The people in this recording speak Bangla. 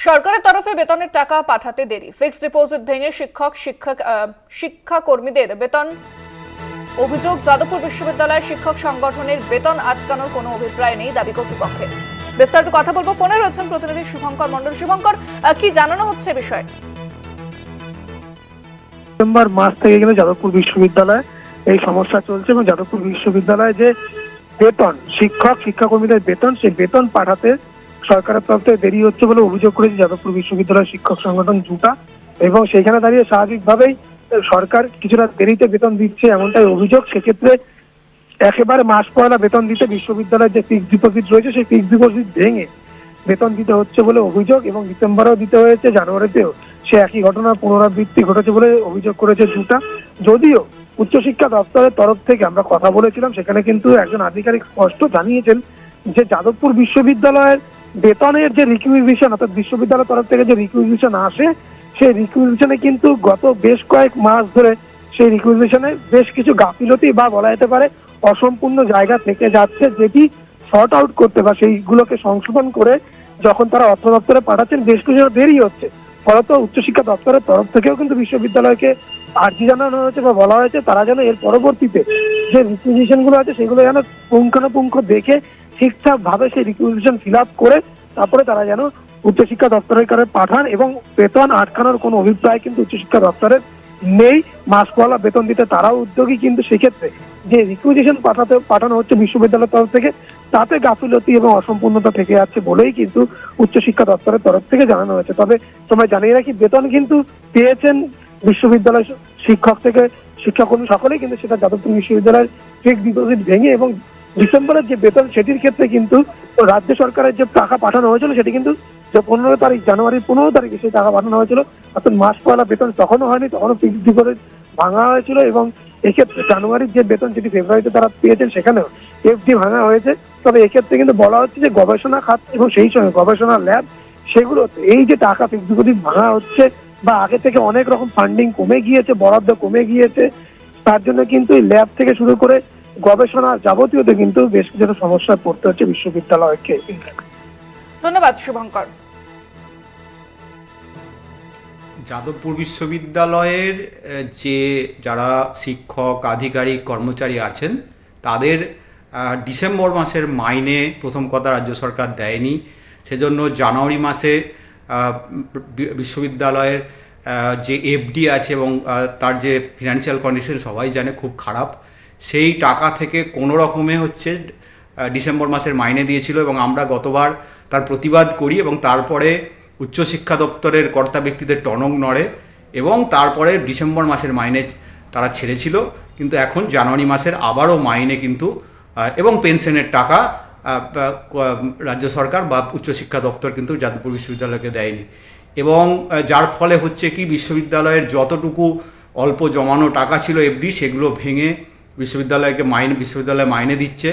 সরকারের তরফে বেতনের টাকা পাঠাতে দেরি, ফিক্সড ডিপোজিট ভেঙে শিক্ষাকর্মীদের বেতন। অভিযোগ, যাদবপুর বিশ্ববিদ্যালয়ের শিক্ষক সংগঠনের বেতন আটকানোর কোনো অভিপ্রায় নেই দাবি কর্তৃপক্ষের। বিস্তারিত কথা বলবো, ফোনে রয়েছেন প্রতিনিধি শুভঙ্কর মণ্ডল। শুভঙ্কর, কি জানানো হচ্ছে বিষয়ে? ডিসেম্বর মাস থেকে কিন্তু যাদবপুর বিশ্ববিদ্যালয়ে এই সমস্যা চলছে এবং যাদবপুর বিশ্ববিদ্যালয়ে যে বেতন, শিক্ষাকর্মীদের বেতন, সেই বেতন পাঠাতে সরকারের তরফ থেকে দেরি হচ্ছে বলে অভিযোগ করেছে যাদবপুর বিশ্ববিদ্যালয়ের শিক্ষক সংগঠন জুটা। এবং সেখানে দাঁড়িয়ে স্বাভাবিকভাবেই সরকার কিছুটা দেরিতে বেতন দিচ্ছে এমনটাই অভিযোগ। সেক্ষেত্রে একেবারে মাস পয়লা বেতন দিতে বিশ্ববিদ্যালয়ের যে ফিক্সড ডিপোজিট রয়েছে সেই ফিক্সড ডিপোজিট ভেঙে বেতন দিতে হচ্ছে বলে অভিযোগ, এবং ডিসেম্বরেও দিতে হয়েছে, জানুয়ারিতেও সে একই ঘটনার পুনরাবৃত্তি ঘটেছে বলে অভিযোগ করেছে জুটা। যদিও উচ্চশিক্ষা দপ্তরের তরফ থেকে আমরা কথা বলেছিলাম, সেখানে কিন্তু একজন আধিকারিক স্পষ্ট জানিয়েছেন যে যাদবপুর বিশ্ববিদ্যালয়ের বেতনের যে রিকুইজিশন, অর্থাৎ বিশ্ববিদ্যালয়ের তরফ থেকে যে রিকুইজিশন আসে, সেই রিকুইজিশনে কিন্তু গত বেশ কয়েক মাস ধরে সেই রিকুইজিশনে বেশ কিছু গাফিলতি বা বলা যেতে পারে অসম্পূর্ণ জায়গা থেকে যাচ্ছে, যেটি শর্ট আউট করতে বা সেইগুলোকে সংশোধন করে যখন তারা অর্থ দপ্তরে পাঠাচ্ছেন বেশ কিছু দেরি হচ্ছে। ফলত উচ্চশিক্ষা দপ্তরের তরফ থেকেও কিন্তু বিশ্ববিদ্যালয়কে আর্জি জানানো হয়েছে বা বলা হয়েছে তারা যেন এর পরবর্তীতে যে রিকুইজিশন গুলো আছে সেগুলো যেন পুঙ্খানুপুঙ্খ দেখে ঠিকঠাক ভাবে সেই রিকুইজিশন ফিল আপ করে তারপরে তারা যেন উচ্চশিক্ষা দপ্তরের কাছে পাঠান। এবং বেতন আটকানোর কোনো অভিপ্রায় কিন্তু উচ্চশিক্ষা দপ্তরের নেই। মাস পয়লা বেতন দিতে তারাও উদ্যোগী, কিন্তু সেক্ষেত্রে যে রিকুইজিশন পাঠানো হচ্ছে বিশ্ববিদ্যালয়ের তরফ থেকে তাতে গাফিলতি এবং অসম্পূর্ণতা থেকে যাচ্ছে বলেই কিন্তু উচ্চশিক্ষা দপ্তরের তরফ থেকে জানানো হয়েছে। তবে তোমরা জানিয়ে রাখি, বেতন কিন্তু পেয়েছেন বিশ্ববিদ্যালয় শিক্ষক থেকে শিক্ষাকর্মী সকলেই, কিন্তু সেটা যাদবপুর বিশ্ববিদ্যালয়ের ফিক্সড ডিপোজিট ভেঙে এবং ডিসেম্বরের যে বেতন সেটির ক্ষেত্রে কিন্তু রাজ্য সরকারের যে টাকা পাঠানো হয়েছিল সেটি কিন্তু যে 15 তারিখ, জানুয়ারির 15 তারিখে সেই টাকা পাঠানো হয়েছিল, অর্থাৎ মাস পয়লা বেতন তখনও হয়নি, তখনও ফিক্সড ডিপোজিট ভাঙা হয়েছিল। এবং এক্ষেত্রে জানুয়ারির যে বেতন যেটি ফেব্রুয়ারিতে তারা পেয়েছেন সেখানেও এফডি ভাঙা হয়েছে। তবে এক্ষেত্রে কিন্তু বলা হচ্ছে যে গবেষণা খাত এবং সেই সঙ্গে গবেষণা ল্যাব, সেগুলোতে এই যে টাকা ফিক্সড ডিপোজিট ভাঙা হচ্ছে বা আগে থেকে অনেক রকম ফান্ডিং কমে গিয়েছে, বরাদ্দ কমে গিয়েছে, তার জন্য কিন্তু এই ল্যাব থেকে শুরু করে গবেষণা যাবতীয়তে কিন্তু বেশ কিছু সমস্যায় পড়তে হচ্ছে বিশ্ববিদ্যালয়কে। ধন্যবাদ শুভঙ্কর। যাদবপুর বিশ্ববিদ্যালয়ের যারা শিক্ষক, আধিকারিক, কর্মচারী আছেন তাদের ডিসেম্বর মাসের মাইনে প্রথম কথা রাজ্য সরকার দেয়নি। সেজন্য জানুয়ারি মাসে বিশ্ববিদ্যালয়ের যে এফডি আছে এবং তার যে ফিনান্সিয়াল কন্ডিশন সবাই জানে খুব খারাপ, সেই টাকা থেকে কোনো রকমে ডিসেম্বর মাসের মাইনে দিয়েছিল এবং আমরা গতবার তার প্রতিবাদ করি এবং তারপরে উচ্চশিক্ষা দপ্তরের কর্তা ব্যক্তিদের টনক নড়ে এবং তারপরে ডিসেম্বর মাসের মাইনে তারা ছেড়েছিল। কিন্তু এখন জানুয়ারি মাসের আবারও মাইনে কিন্তু এবং পেনশনের টাকা রাজ্য সরকার বা উচ্চশিক্ষা দপ্তর কিন্তু যাদবপুর বিশ্ববিদ্যালয়কে দেয়নি। এবং যার ফলে হচ্ছে কি, বিশ্ববিদ্যালয়ের যতটুকু অল্প জমানো টাকা ছিল এফডি, সেগুলো ভেঙে বিশ্ববিদ্যালয় মাইনে দিচ্ছে।